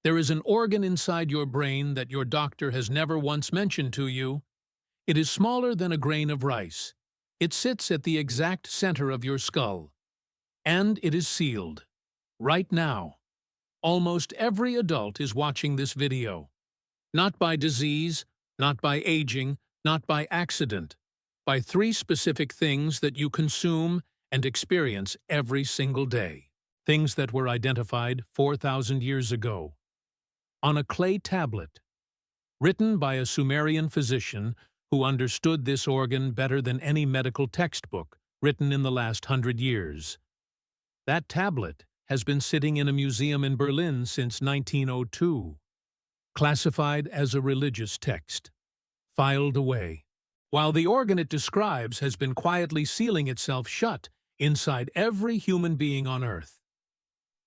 There is an organ inside your brain that your doctor has never once mentioned to you. It is smaller than a grain of rice. It sits at the exact center of your skull. And it is sealed. Right now. Almost every adult is watching this video. Not by disease, not by aging, not by accident. By three specific things that you consume and experience every single day. Things that were identified 4,000 years ago. On a clay tablet, written by a Sumerian physician who understood this organ better than any medical textbook written in the last 100 years. That tablet has been sitting in a museum in Berlin since 1902, classified as a religious text, filed away, while the organ it describes has been quietly sealing itself shut inside every human being on Earth.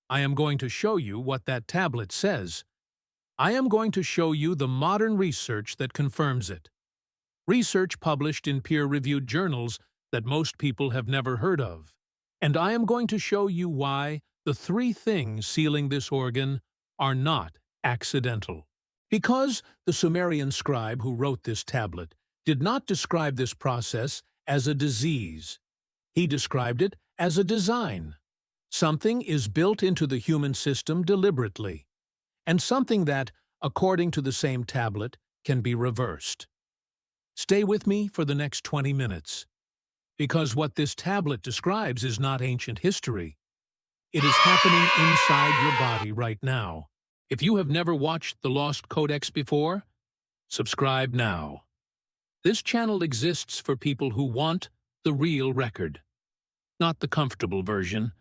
I am going to show you what that tablet says. I am going to show you the modern research that confirms it. Research published in peer-reviewed journals that most people have never heard of. And I am going to show you why the three things sealing this organ are not accidental. Because the Sumerian scribe who wrote this tablet did not describe this process as a disease. He described it as a design. Something is built into the human system deliberately, and something that, according to the same tablet, can be reversed. Stay with me for the next 20 minutes. Because what this tablet describes is not ancient history. It is happening inside your body right now. If you have never watched the Lost Codex before, subscribe now. This channel exists for people who want the real record. Not the comfortable version.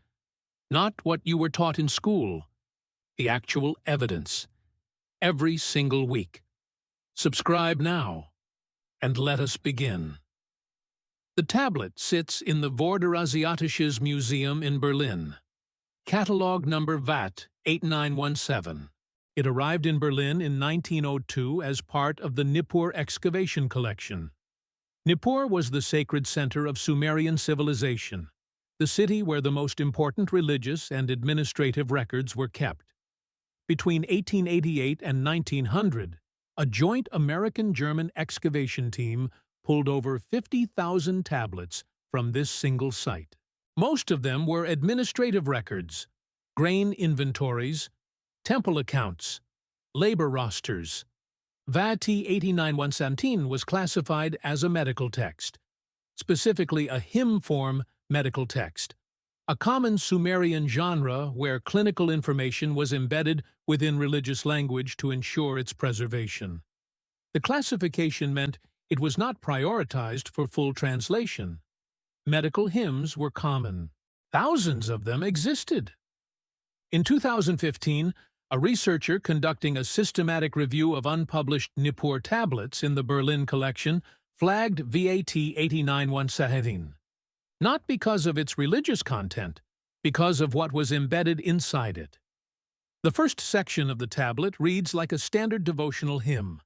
Not what you were taught in school. The actual evidence. Every single week. Subscribe now. And let us begin. The tablet sits in the Vorderasiatisches Museum in Berlin. Catalog number VAT 8917. It arrived in Berlin in 1902 as part of the Nippur excavation collection. Nippur was the sacred center of Sumerian civilization, the city where the most important religious and administrative records were kept. Between 1888 and 1900, a joint American-German excavation team pulled over 50,000 tablets from this single site. Most of them were administrative records, grain inventories, temple accounts, labor rosters. VAT 89117 was classified as a medical text, specifically a hymn-form medical text, a common Sumerian genre where clinical information was embedded within religious language to ensure its preservation. The classification meant it was not prioritized for full translation. Medical hymns were common. Thousands of them existed. In 2015, a researcher conducting a systematic review of unpublished Nippur tablets in the Berlin collection flagged VAT 8917. Not because of its religious content, because of what was embedded inside it. The first section of the tablet reads like a standard devotional hymn,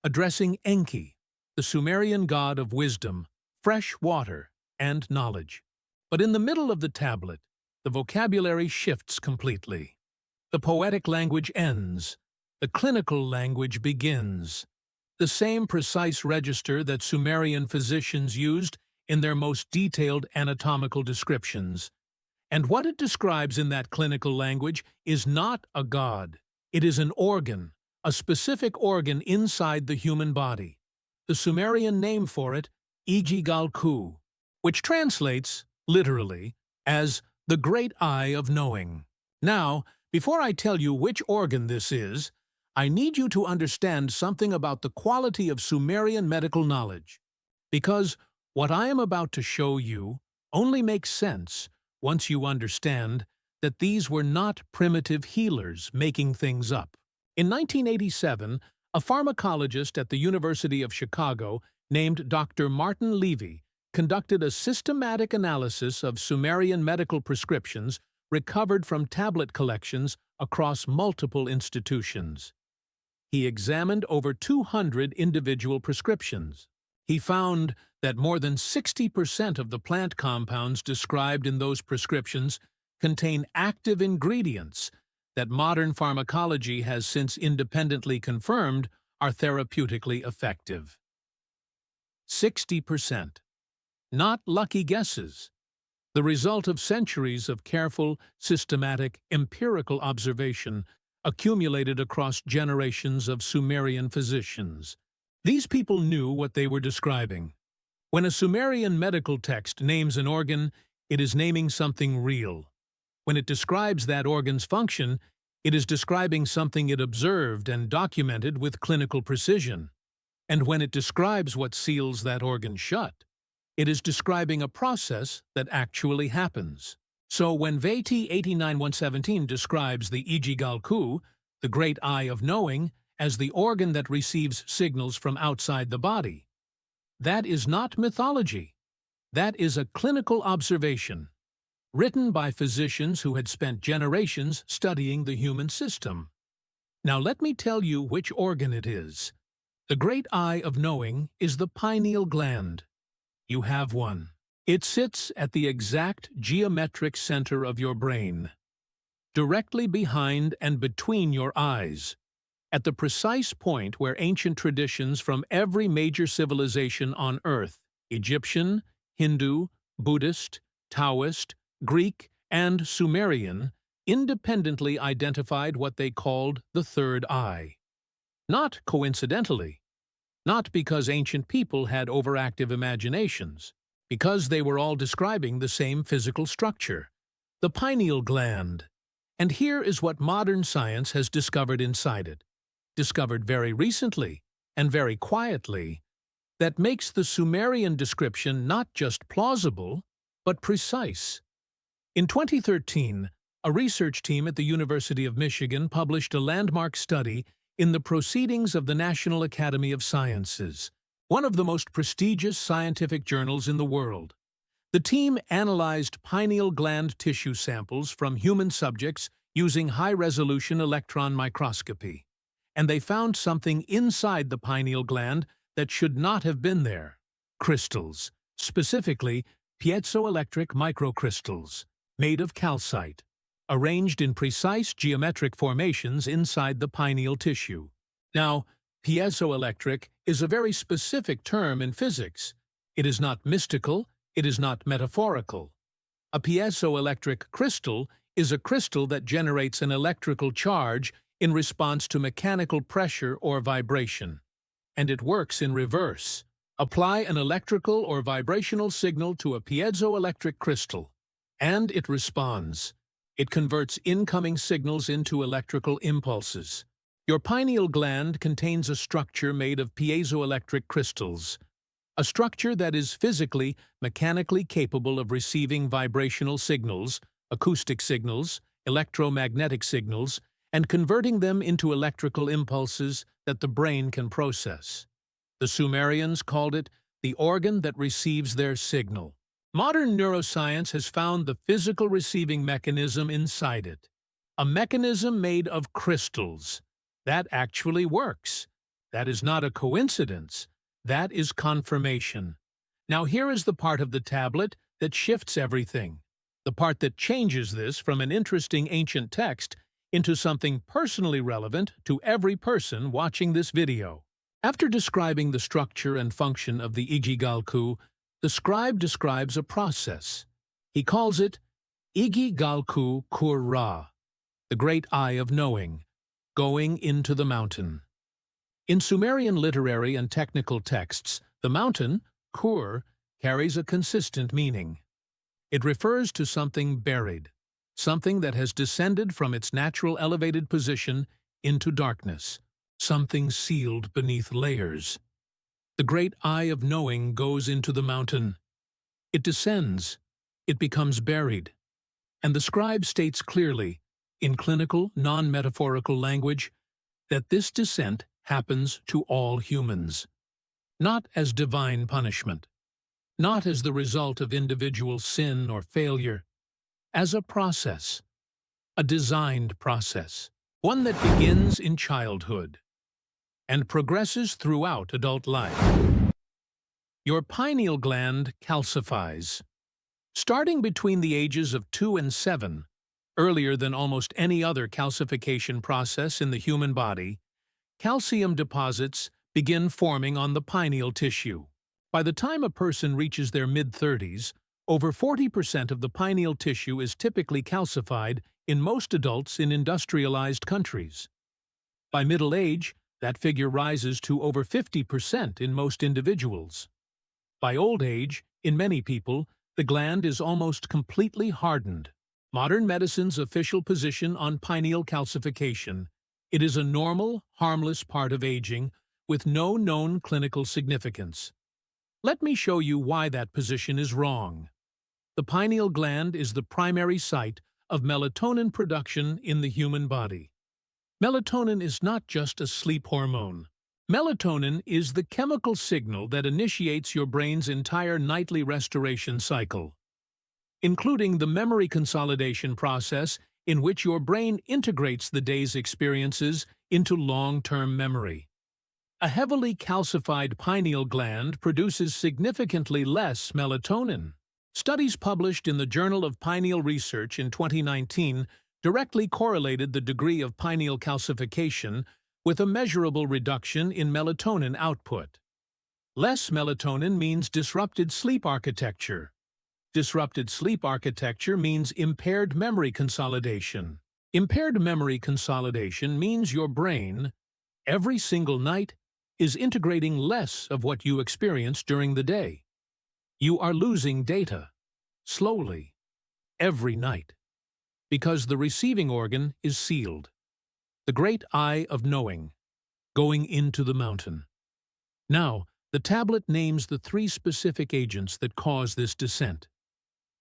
addressing Enki, the Sumerian god of wisdom, fresh water, and knowledge. But in the middle of the tablet, the vocabulary shifts completely. The poetic language ends. The clinical language begins. The same precise register that Sumerian physicians used in their most detailed anatomical descriptions. And what it describes in that clinical language is not a god. It is an organ, a specific organ inside the human body. The Sumerian name for it, Ijigalku, which translates, literally, as the great eye of knowing. Now, before I tell you which organ this is, I need you to understand something about the quality of Sumerian medical knowledge. Because what I am about to show you only makes sense once you understand that these were not primitive healers making things up. In 1987, a pharmacologist at the University of Chicago named Dr. Martin Levy conducted a systematic analysis of Sumerian medical prescriptions recovered from tablet collections across multiple institutions. He examined over 200 individual prescriptions. He found that more than 60% of the plant compounds described in those prescriptions contain active ingredients that modern pharmacology has since independently confirmed are therapeutically effective. 60%. Not lucky guesses. The result of centuries of careful, systematic, empirical observation accumulated across generations of Sumerian physicians. These people knew what they were describing. When a Sumerian medical text names an organ, it is naming something real. When it describes that organ's function, it is describing something it observed and documented with clinical precision. And when it describes what seals that organ shut, it is describing a process that actually happens. So when Vati 89117 describes the Ijigalku, the great eye of knowing, as the organ that receives signals from outside the body, that is not mythology. That is a clinical observation, written by physicians who had spent generations studying the human system. Now let me tell you which organ it is. The great eye of knowing is the pineal gland. You have one. It sits at the exact geometric center of your brain, directly behind and between your eyes, at the precise point where ancient traditions from every major civilization on Earth, Egyptian, Hindu, Buddhist, Taoist, Greek, and Sumerian, independently identified what they called the third eye. Not coincidentally. Not because ancient people had overactive imaginations, because they were all describing the same physical structure, the pineal gland. And here is what modern science has discovered inside it, discovered very recently and very quietly, that makes the Sumerian description not just plausible, but precise. In 2013, a research team at the University of Michigan published a landmark study in the Proceedings of the National Academy of Sciences, one of the most prestigious scientific journals in the world. The team analyzed pineal gland tissue samples from human subjects using high-resolution electron microscopy, and they found something inside the pineal gland that should not have been there: crystals, specifically piezoelectric microcrystals, made of calcite, arranged in precise geometric formations inside the pineal tissue. Now, piezoelectric is a very specific term in physics. It is not mystical, it is not metaphorical. A piezoelectric crystal is a crystal that generates an electrical charge in response to mechanical pressure or vibration. And it works in reverse. Apply an electrical or vibrational signal to a piezoelectric crystal, and it responds. It converts incoming signals into electrical impulses. Your pineal gland contains a structure made of piezoelectric crystals, a structure that is physically, mechanically capable of receiving vibrational signals, acoustic signals, electromagnetic signals, and converting them into electrical impulses that the brain can process. The Sumerians called it the organ that receives their signal. Modern neuroscience has found the physical receiving mechanism inside it, a mechanism made of crystals. That actually works. That is not a coincidence. That is confirmation. Now here is the part of the tablet that shifts everything, the part that changes this from an interesting ancient text into something personally relevant to every person watching this video. After describing the structure and function of the Ijigalku, the scribe describes a process. He calls it Ijigalku Kur-Ra, the great eye of knowing, going into the mountain. In Sumerian literary and technical texts, the mountain, Kur, carries a consistent meaning. It refers to something buried, something that has descended from its natural elevated position into darkness, something sealed beneath layers. The great eye of knowing goes into the mountain. It descends. It becomes buried. And the scribe states clearly, in clinical, non-metaphorical language, that this descent happens to all humans, not as divine punishment, not as the result of individual sin or failure, as a process, a designed process, one that begins in childhood and progresses throughout adult life. Your pineal gland calcifies. Starting between the ages of 2 and 7, Earlier than almost any other calcification process in the human body, calcium deposits begin forming on the pineal tissue. By the time a person reaches their mid-30s, over 40% of the pineal tissue is typically calcified in most adults in industrialized countries. By middle age, that figure rises to over 50% in most individuals. By old age, in many people, the gland is almost completely hardened. Modern medicine's official position on pineal calcification: it is a normal, harmless part of aging with no known clinical significance. Let me show you why that position is wrong. The pineal gland is the primary site of melatonin production in the human body. Melatonin is not just a sleep hormone. Melatonin is the chemical signal that initiates your brain's entire nightly restoration cycle, including the memory consolidation process in which your brain integrates the day's experiences into long-term memory. A heavily calcified pineal gland produces significantly less melatonin. Studies published in the Journal of Pineal Research in 2019 directly correlated the degree of pineal calcification with a measurable reduction in melatonin output. Less melatonin means disrupted sleep architecture. Disrupted sleep architecture means impaired memory consolidation. Impaired memory consolidation means your brain, every single night, is integrating less of what you experience during the day. You are losing data, slowly, every night, because the receiving organ is sealed. The great eye of knowing, going into the mountain. Now, the tablet names the 3 specific agents that cause this descent,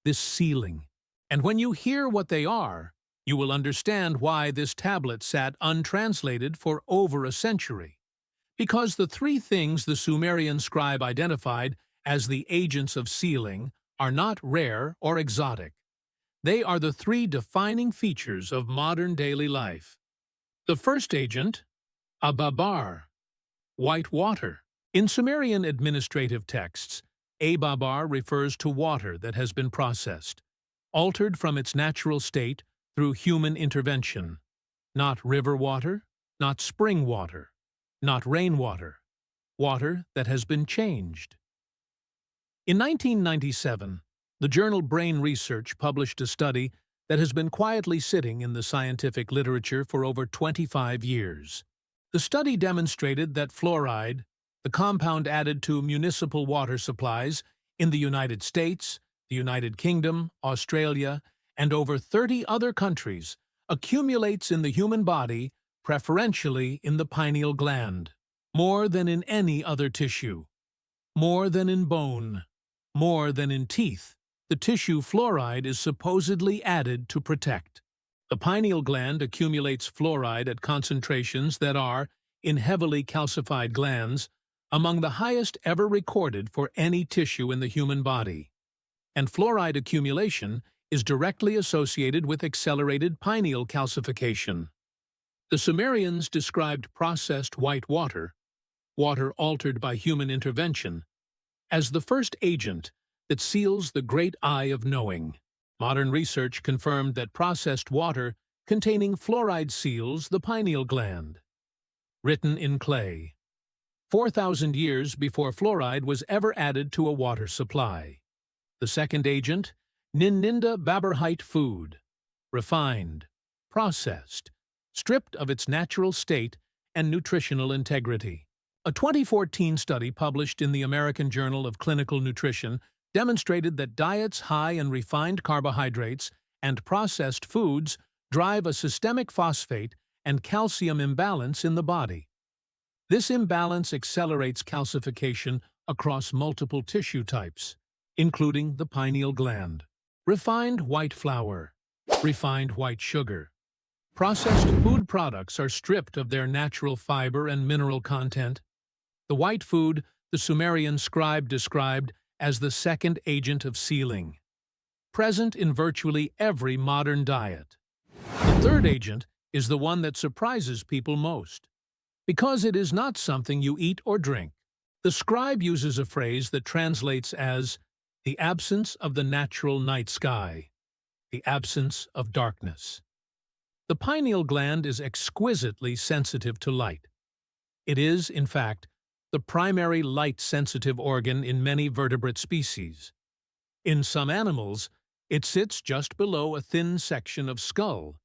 this sealing. And when you hear what they are, you will understand why this tablet sat untranslated for over a century. Because the 3 things the Sumerian scribe identified as the agents of sealing are not rare or exotic. They are the 3 defining features of modern daily life. The first agent, ababar, white water. In Sumerian administrative texts, ababar refers to water that has been processed, altered from its natural state through human intervention. Not river water, not spring water, not rainwater. Water that has been changed. In 1997, the journal Brain Research published a study that has been quietly sitting in the scientific literature for over 25 years. The study demonstrated that fluoride, the compound added to municipal water supplies in the United States, the United Kingdom, Australia, and over 30 other countries, accumulates in the human body, preferentially in the pineal gland, more than in any other tissue, more than in bone, more than in teeth. The tissue fluoride is supposedly added to protect. The pineal gland accumulates fluoride at concentrations that are, in heavily calcified glands, among the highest ever recorded for any tissue in the human body. And fluoride accumulation is directly associated with accelerated pineal calcification. The Sumerians described processed white water, water altered by human intervention, as the first agent that seals the great eye of knowing. Modern research confirmed that processed water containing fluoride seals the pineal gland. Written in clay. 4,000 years before fluoride was ever added to a water supply. The second agent, Ninninda Babarhite food. Refined, processed, stripped of its natural state and nutritional integrity. A 2014 study published in the American Journal of Clinical Nutrition demonstrated that diets high in refined carbohydrates and processed foods drive a systemic phosphate and calcium imbalance in the body. This imbalance accelerates calcification across multiple tissue types, including the pineal gland. Refined white flour, refined white sugar. Processed food products are stripped of their natural fiber and mineral content. The white food the Sumerian scribe described as the second agent of sealing, present in virtually every modern diet. The third agent is the one that surprises people most, because it is not something you eat or drink. The scribe uses a phrase that translates as the absence of the natural night sky. the absence of darkness. The pineal gland is exquisitely sensitive to light. It is, in fact, the primary light-sensitive organ in many vertebrate species. In some animals, it sits just below a thin section of skull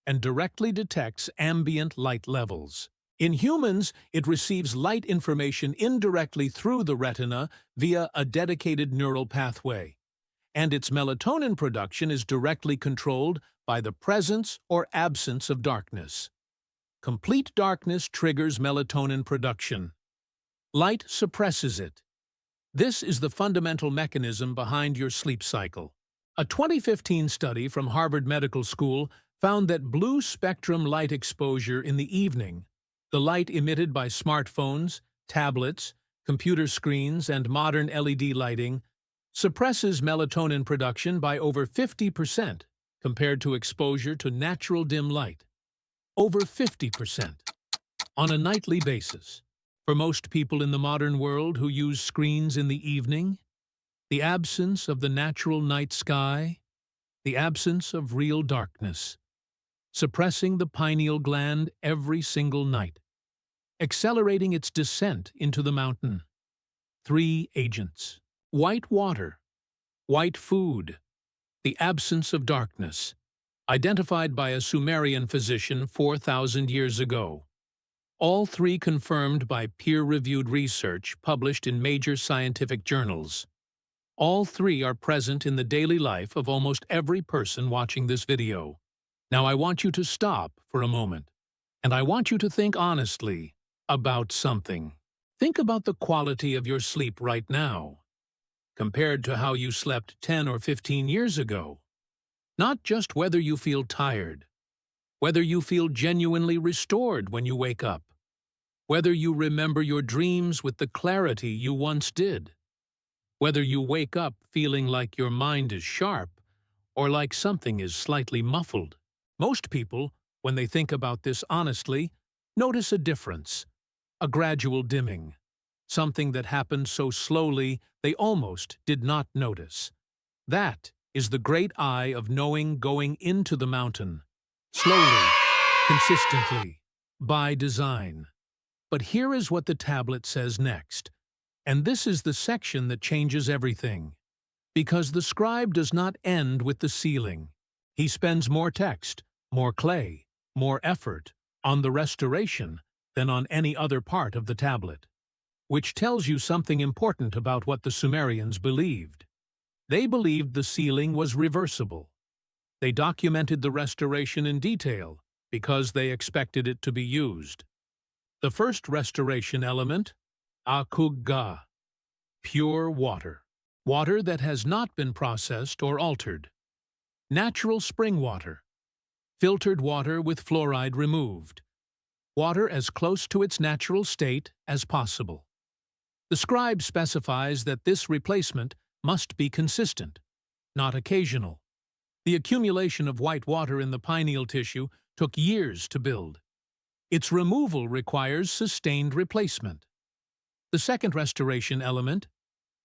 and directly detects ambient light levels. In humans, it receives light information indirectly through the retina via a dedicated neural pathway, and its melatonin production is directly controlled by the presence or absence of darkness. Complete darkness triggers melatonin production. Light suppresses it. This is the fundamental mechanism behind your sleep cycle. A 2015 study from Harvard Medical School found that blue-spectrum light exposure in the evening, the light emitted by smartphones, tablets, computer screens, and modern LED lighting, suppresses melatonin production by over 50% compared to exposure to natural dim light. Over 50% on a nightly basis. For most people in the modern world who use screens in the evening, the absence of the natural night sky, the absence of real darkness, suppressing the pineal gland every single night, accelerating its descent into the mountain. 3 agents. White water, white food, the absence of darkness, identified by a Sumerian physician 4,000 years ago. All 3 confirmed by peer-reviewed research published in major scientific journals. All 3 are present in the daily life of almost every person watching this video. Now I want you to stop for a moment, and I want you to think honestly about something. Think about the quality of your sleep right now, compared to how you slept 10 or 15 years ago. Not just whether you feel tired, whether you feel genuinely restored when you wake up, whether you remember your dreams with the clarity you once did, whether you wake up feeling like your mind is sharp or like something is slightly muffled. Most people, when they think about this honestly, notice a difference, a gradual dimming, something that happened so slowly they almost did not notice. That is the great eye of knowing going into the mountain, slowly, consistently, by design. But here is what the tablet says next, and this is the section that changes everything. Because the scribe does not end with the ceiling. He spends more text, more clay, more effort on the restoration than on any other part of the tablet, which tells you something important about what the Sumerians believed. They believed the ceiling was reversible. They documented the restoration in detail because they expected it to be used. The first restoration element, akugga, pure water. Water that has not been processed or altered. Natural spring water. Filtered water with fluoride removed. Water as close to its natural state as possible. The scribe specifies that this replacement must be consistent, not occasional. The accumulation of white water in the pineal tissue took years to build. Its removal requires sustained replacement. The second restoration element,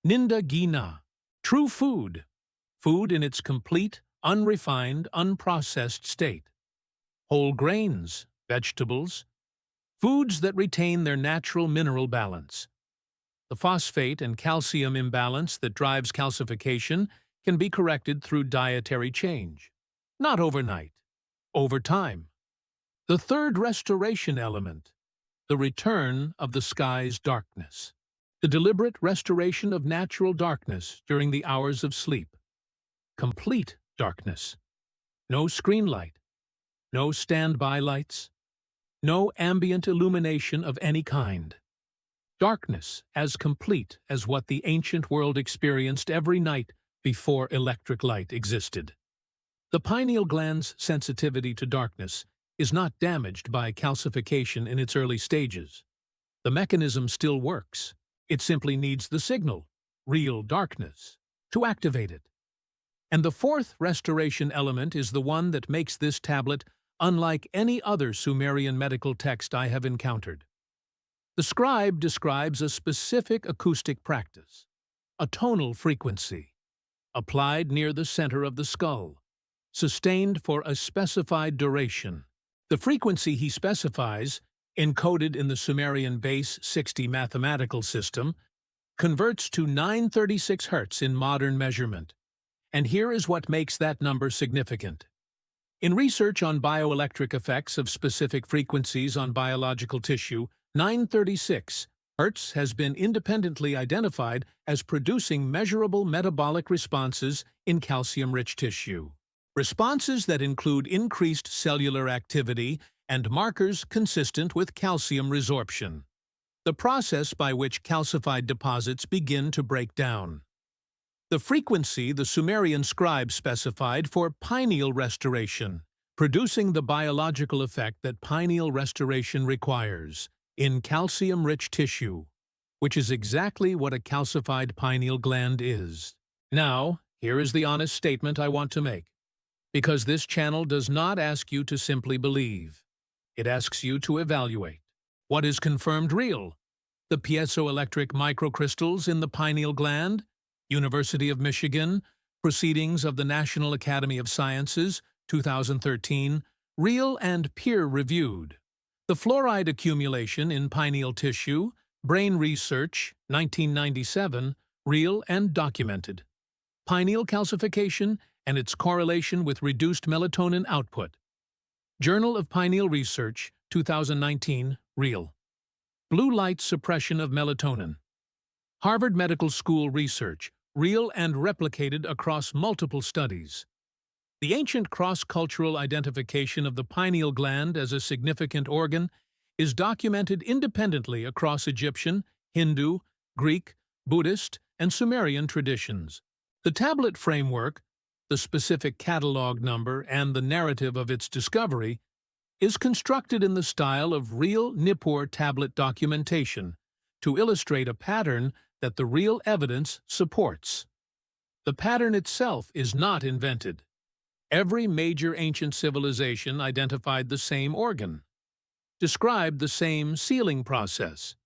nindagina, true food. Food in its complete, unrefined, unprocessed state. Whole grains, vegetables, foods that retain their natural mineral balance. The phosphate and calcium imbalance that drives calcification can be corrected through dietary change. Not overnight, over time. The third restoration element, the return of the sky's darkness. The deliberate restoration of natural darkness during the hours of sleep. Complete darkness. No screen light. No standby lights. No ambient illumination of any kind. Darkness as complete as what the ancient world experienced every night before electric light existed. The pineal gland's sensitivity to darkness is not damaged by calcification in its early stages. The mechanism still works. It simply needs the signal, real darkness, to activate it. And the fourth restoration element is the one that makes this tablet unlike any other Sumerian medical text I have encountered. The scribe describes a specific acoustic practice, a tonal frequency, applied near the center of the skull, sustained for a specified duration. The frequency he specifies, encoded in the Sumerian base 60 mathematical system, converts to 936 Hz in modern measurement. And here is what makes that number significant. In research on bioelectric effects of specific frequencies on biological tissue, 936 Hz has been independently identified as producing measurable metabolic responses in calcium-rich tissue. Responses that include increased cellular activity and markers consistent with calcium resorption, the process by which calcified deposits begin to break down. The frequency the Sumerian scribes specified for pineal restoration, producing the biological effect that pineal restoration requires in calcium-rich tissue, which is exactly what a calcified pineal gland is. Now, here is the honest statement I want to make. Because this channel does not ask you to simply believe. It asks you to evaluate. What is confirmed real? The piezoelectric microcrystals in the pineal gland? University of Michigan, Proceedings of the National Academy of Sciences, 2013, real and peer-reviewed. The fluoride accumulation in pineal tissue, Brain Research, 1997, real and documented. Pineal calcification and its correlation with reduced melatonin output. Journal of Pineal Research, 2019, real. Blue light suppression of melatonin. Harvard Medical School research, real and replicated across multiple studies. The ancient cross-cultural identification of the pineal gland as a significant organ is documented independently across Egyptian, Hindu, Greek, Buddhist, and Sumerian traditions. The tablet framework, the specific catalog number, and the narrative of its discovery is constructed in the style of real Nippur tablet documentation to illustrate a pattern that the real evidence supports. The pattern itself is not invented. Every major ancient civilization identified the same organ, described the same sealing process,